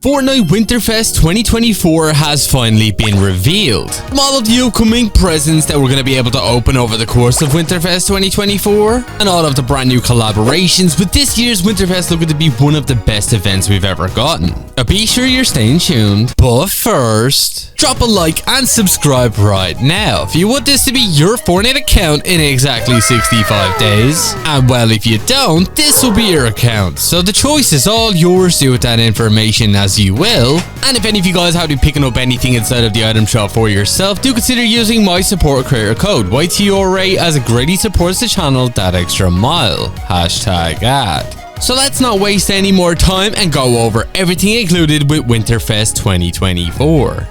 Fortnite Winterfest 2024 has finally been revealed. From all of the upcoming presents that we're going to be able to open over the course of Winterfest 2024, and all of the brand new collaborations, with this year's Winterfest looking to be one of the best events we've ever gotten. Be sure you're staying tuned, but first, drop a like and subscribe right now if you want this to be your Fortnite account in exactly 65 days. And well, if you don't, this will be your account, so the choice is all yours. Do with that information as you will. And if any of you guys have to be picking up anything inside of the item shop for yourself, do consider using my support creator code YTRA, as it greatly supports the channel that extra mile. #ad. So let's not waste any more time and go over everything included with Winterfest 2024.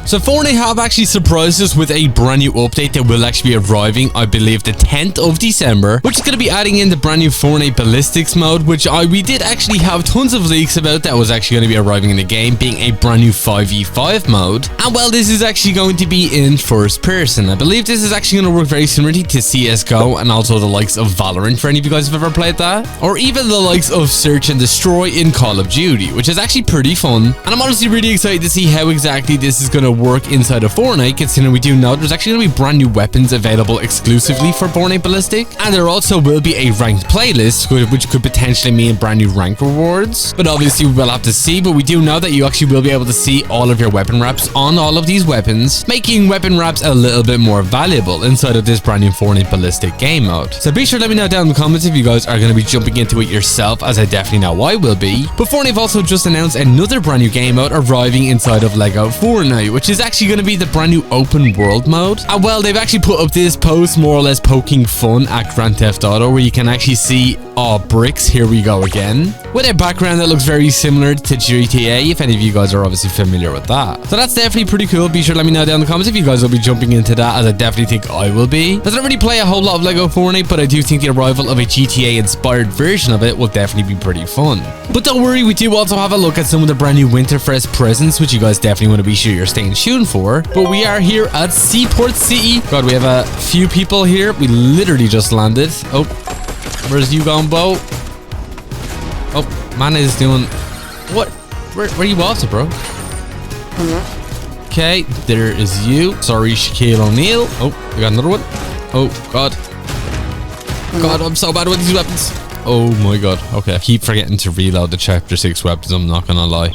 So Fortnite have actually surprised us with a brand new update that will actually be arriving, I believe, the 10th of December, which is going to be adding in the brand new Fortnite ballistics mode, which we did actually have tons of leaks about that was actually going to be arriving in the game, being a brand new 5v5 mode. And well, this is actually going to be in first person. I believe this is actually going to work very similarly to CSGO and also the likes of Valorant, for any of you guys who have ever played that, or even the likes of Search and Destroy in Call of Duty, which is actually pretty fun. And I'm honestly really excited to see how exactly this is going to work inside of Fortnite, considering we do know there's actually going to be brand new weapons available exclusively for Fortnite Ballistic, and there also will be a ranked playlist, which could potentially mean brand new rank rewards. But obviously we will have to see, but we do know that you actually will be able to see all of your weapon wraps on all of these weapons, making weapon wraps a little bit more valuable inside of this brand new Fortnite Ballistic game mode. So be sure to let me know down in the comments if you guys are going to be jumping into it yourself, as I definitely know I will be. But Fortnite have also just announced another brand new game mode arriving inside of Lego Fortnite, which is actually going to be the brand new open world mode. And well, they've actually put up this post more or less poking fun at Grand Theft Auto, where you can actually see bricks, here we go again, with a background that looks very similar to GTA, if any of you guys are obviously familiar with that. So that's definitely pretty cool. Be sure to let me know down in the comments if you guys will be jumping into that, as I definitely think I will be. I don't really play a whole lot of Lego Fortnite, but I do think the arrival of a GTA inspired version of it will definitely be pretty fun. But don't worry, we do also have a look at some of the brand new Winterfest presents, which you guys definitely want to be sure you're staying tuned for. But we are here at Seaport City. God, we have a few people here. We literally just landed. Oh, where's you going, Bo? Oh, man is doing... What? Where you off to, bro? Okay, there is you. Sorry, Shaquille O'Neal. Oh, we got another one. Oh, God. God, I'm so bad with these weapons. Oh, my God. Okay, I keep forgetting to reload the Chapter 6 weapons, I'm not gonna lie.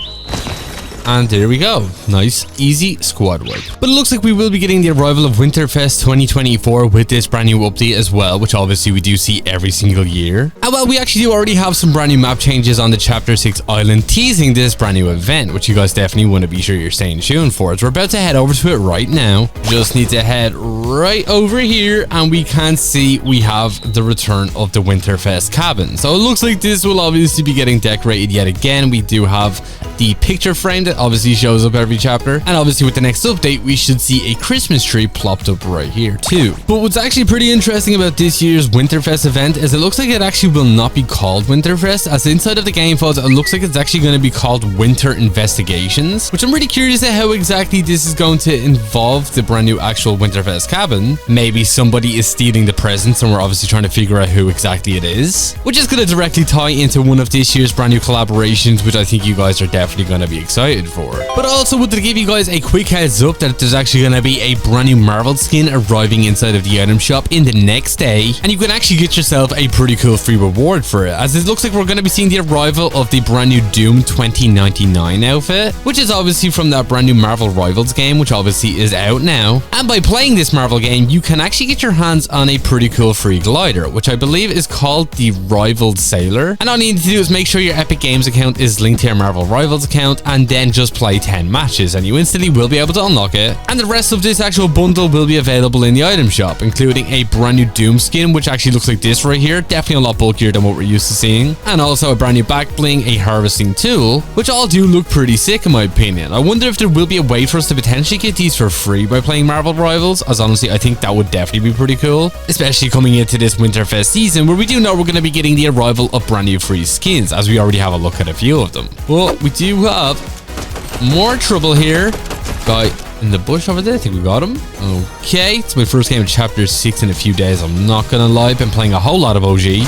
And there we go. Nice, easy squad wipe. But it looks like we will be getting the arrival of Winterfest 2024 with this brand new update as well, which obviously we do see every single year. And well, we actually do already have some brand new map changes on the Chapter 6 island teasing this brand new event, which you guys definitely want to be sure you're staying tuned for. As we're about to head over to it right now. Just need to head right over here, and we can see we have the return of the Winterfest cabin. So it looks like this will obviously be getting decorated yet again. We do have the picture frame that obviously shows up every chapter, and obviously with the next update we should see a Christmas tree plopped up right here too. But what's actually pretty interesting about this year's Winterfest event is it looks like it actually will not be called Winterfest, as inside of the game files it looks like it's actually going to be called Winter Investigations, which I'm really curious at how exactly this is going to involve the brand new actual Winterfest cabin. Maybe somebody is stealing the presents and we're obviously trying to figure out who exactly it is, which is going to directly tie into one of this year's brand new collaborations, which I think you guys are definitely going to be excited for. But I also wanted to give you guys a quick heads up that there's actually going to be a brand new Marvel skin arriving inside of the item shop in the next day, and you can actually get yourself a pretty cool free reward for it, as it looks like we're going to be seeing the arrival of the brand new Doom 2099 outfit, which is obviously from that brand new Marvel Rivals game, which obviously is out now. And by playing this Marvel game, you can actually get your hands on a pretty cool free glider, which I believe is called the Rivaled Sailor. And all you need to do is make sure your Epic Games account is linked to your Marvel Rivals account, and then just play 10 matches and you instantly will be able to unlock it. And the rest of this actual bundle will be available in the item shop, including a brand new Doom skin, which actually looks like this right here, definitely a lot bulkier than what we're used to seeing, and also a brand new back bling, a harvesting tool, which all do look pretty sick in my opinion. I wonder if there will be a way for us to potentially get these for free by playing Marvel Rivals, as honestly I think that would definitely be pretty cool, especially coming into this Winterfest season where we do know we're going to be getting the arrival of brand new free skins, as we already have a look at a few of them. But we do have more trouble here. Guy in the bush over there, I think we got him. Okay, it's my first game of Chapter 6 in a few days, I'm not gonna lie. Been playing a whole lot of OG.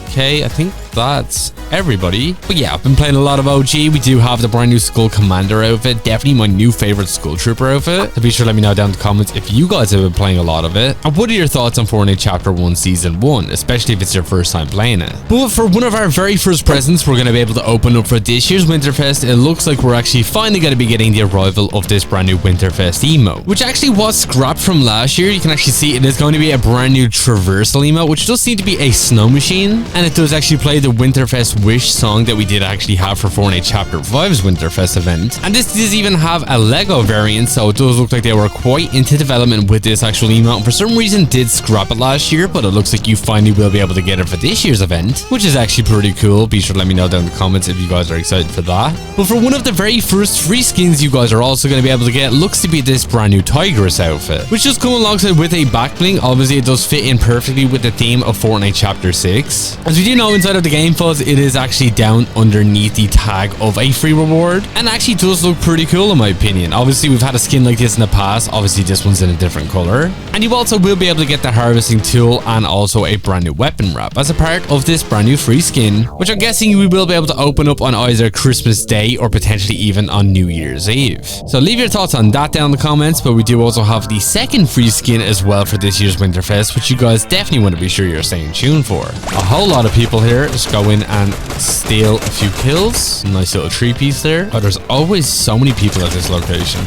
Okay, I think that's everybody. But yeah, I've been playing a lot of OG. We do have the brand new Skull Commander outfit, definitely my new favorite Skull Trooper outfit. So be sure to let me know down in the comments if you guys have been playing a lot of it, and what are your thoughts on Fortnite Chapter 1 Season 1, especially if it's your first time playing it. But for one of our very first presents we're going to be able to open up for this year's Winterfest, it looks like we're actually finally going to be getting the arrival of this brand new Winterfest emote, which actually was scrapped from last year. You can actually see it is going to be a brand new traversal emote, which does seem to be a snow machine, and it does actually play the Winterfest Wish song that we did actually have for Fortnite Chapter 5's Winterfest event. And this does even have a Lego variant, so it does look like they were quite into development with this actual emote, and for some reason did scrap it last year, but it looks like you finally will be able to get it for this year's event, which is actually pretty cool. Be sure to let me know down in the comments if you guys are excited for that. But for one of the very first free skins you guys are also going to be able to get looks to be this brand new Tigress outfit, which does come alongside with a back bling. Obviously it does fit in perfectly with the theme of Fortnite Chapter 6. As we do know, inside of the game files it is actually down underneath the tag of a free reward, and actually does look pretty cool in my opinion. Obviously we've had a skin like this in the past, obviously this one's in a different color, and you also will be able to get the harvesting tool and also a brand new weapon wrap as a part of this brand new free skin, which I'm guessing we will be able to open up on either Christmas Day or potentially even on New Year's Eve. So leave your thoughts on that down in the comments. But we do also have the second free skin as well for this year's Winterfest, which you guys definitely want to be sure you're staying tuned for. A whole lot of people here just go in and steal a few kills. Nice little tree piece there. Oh, there's always so many people at this location.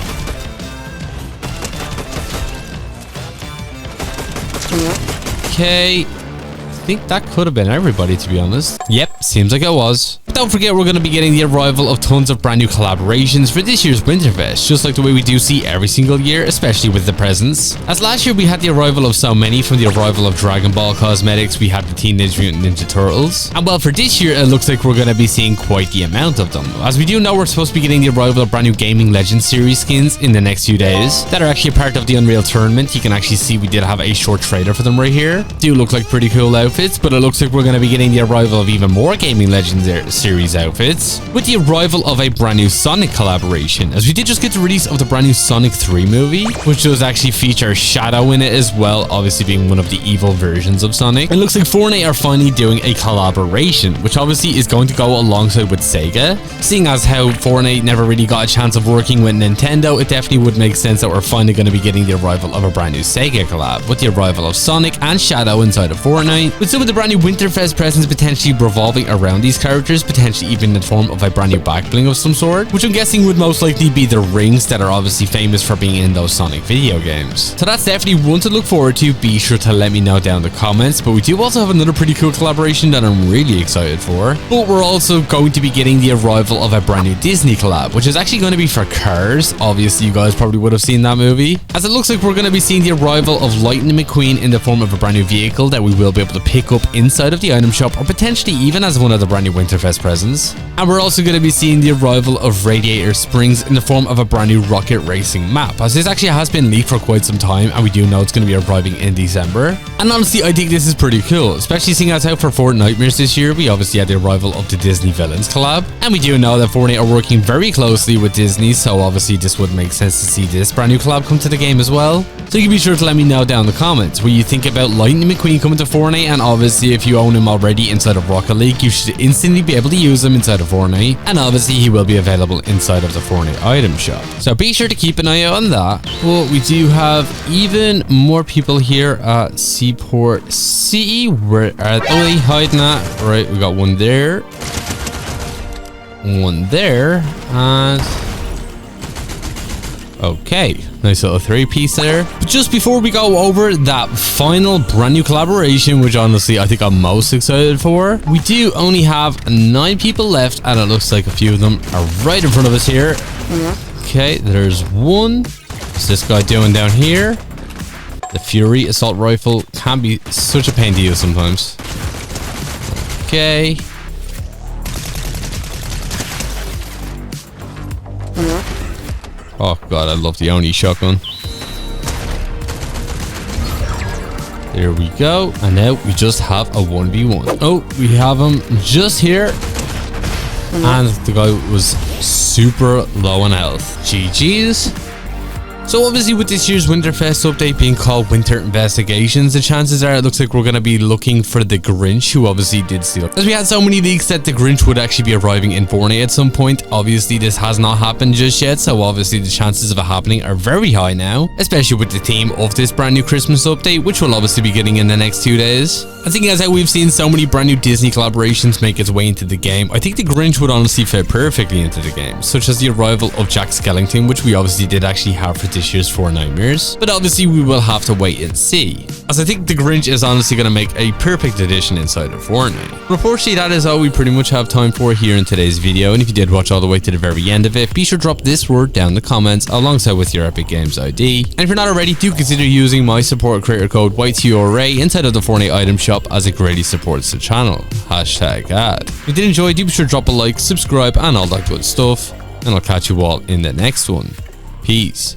Okay, I think that could have been everybody, to be honest. Yep, seems like it was. But don't forget, we're going to be getting the arrival of tons of brand new collaborations for this year's Winterfest, just like the way we do see every single year, especially with the presents. As last year we had the arrival of so many, from the arrival of Dragon Ball cosmetics, we had the Teenage Mutant Ninja Turtles, and well, for this year it looks like we're going to be seeing quite the amount of them. As we do know, we're supposed to be getting the arrival of brand new Gaming Legends series skins in the next few days that are actually a part of the Unreal Tournament. You can actually see we did have a short trailer for them right here. Do look like pretty cool outfits, but it looks like we're going to be getting the arrival of even more Gaming Legends series outfits with the arrival of a brand new Sonic collaboration, as we did just get the release of the brand new Sonic 3 movie, which does actually feature Shadow in it as well, obviously being one of the evil versions of Sonic. It looks like Fortnite are finally doing a collaboration, which obviously is going to go alongside with Sega. Seeing as how Fortnite never really got a chance of working with Nintendo, it definitely would make sense that we're finally going to be getting the arrival of a brand new Sega collab, with the arrival of Sonic and Shadow inside of Fortnite, with some of the brand new Winterfest presents potentially revolving around these characters, potentially even in the form of a brand new back bling of some sort, which I'm guessing would most likely be the rings that are obviously famous for being in those Sonic video games. So that's definitely one to look forward to. Be sure to let me know down in the comments. But we do also have another pretty cool collaboration that I'm really excited for. But we're also going to be getting the arrival of a brand new Disney collab, which is actually going to be for Cars. Obviously you guys probably would have seen that movie, as it looks like we're going to be seeing the arrival of Lightning McQueen in the form of a brand new vehicle that we will be able to pick up inside of the item shop, or potentially even as one of the brand new Winterfest presents. And we're also going to be seeing the arrival of Radiator Springs in the form of a brand new rocket racing map, as this actually has been leaked for quite some time, and we do know it's going to be arriving in December. And honestly, I think this is pretty cool, especially seeing as how for Fortnitemares this year, we obviously had the arrival of the Disney Villains collab, and we do know that Fortnite are working very closely with Disney, so obviously this would make sense to see this brand new collab come to the game as well. So you can be sure to let me know down in the comments what you think about Lightning McQueen coming to Fortnite, and obviously if you own him already inside of Rocket League, you should instantly be able to use him inside of Fortnite, and obviously he will be available inside of the Fortnite item shop. So be sure to keep an eye out on that. But we do have even more people here at Seaport City. Where are they hiding at? Right, we got one there, one there, and okay, nice little three-piece there. But just before we go over that final brand new collaboration, which honestly I think I'm most excited for, we do only have 9 people left, and it looks like a few of them are right in front of us here. Okay, there's one. What's this guy doing down here? The Fury assault rifle can be such a pain to use sometimes. Okay. Oh god, I love the Oni shotgun. There we go. And now we just have a 1v1. Oh, we have him just here. And the guy was super low on health. GG's. So obviously with this year's Winterfest update being called Winter Investigations, the chances are it looks like we're going to be looking for the Grinch, who obviously did steal. As we had so many leaks that the Grinch would actually be arriving in Fortnite at some point. Obviously this has not happened just yet, so obviously the chances of it happening are very high now, especially with the theme of this brand new Christmas update, which we'll obviously be getting in the next 2 days. I think as how we've seen so many brand new Disney collaborations make its way into the game, I think the Grinch would honestly fit perfectly into the game, such as the arrival of Jack Skellington, which we obviously did actually have for this year's Fortnitemares, but obviously we will have to wait and see, as I think the Grinch is honestly going to make a perfect addition inside of Fortnite. But unfortunately, that is all we pretty much have time for here in today's video, and if you did watch all the way to the very end of it, be sure to drop this word down in the comments alongside with your Epic Games ID, and if you're not already, do consider using my support creator code YTURA inside of the Fortnite item shop, as it greatly supports the channel. #ad. If you did enjoy, do be sure to drop a like, subscribe, and all that good stuff, and I'll catch you all in the next one. Peace.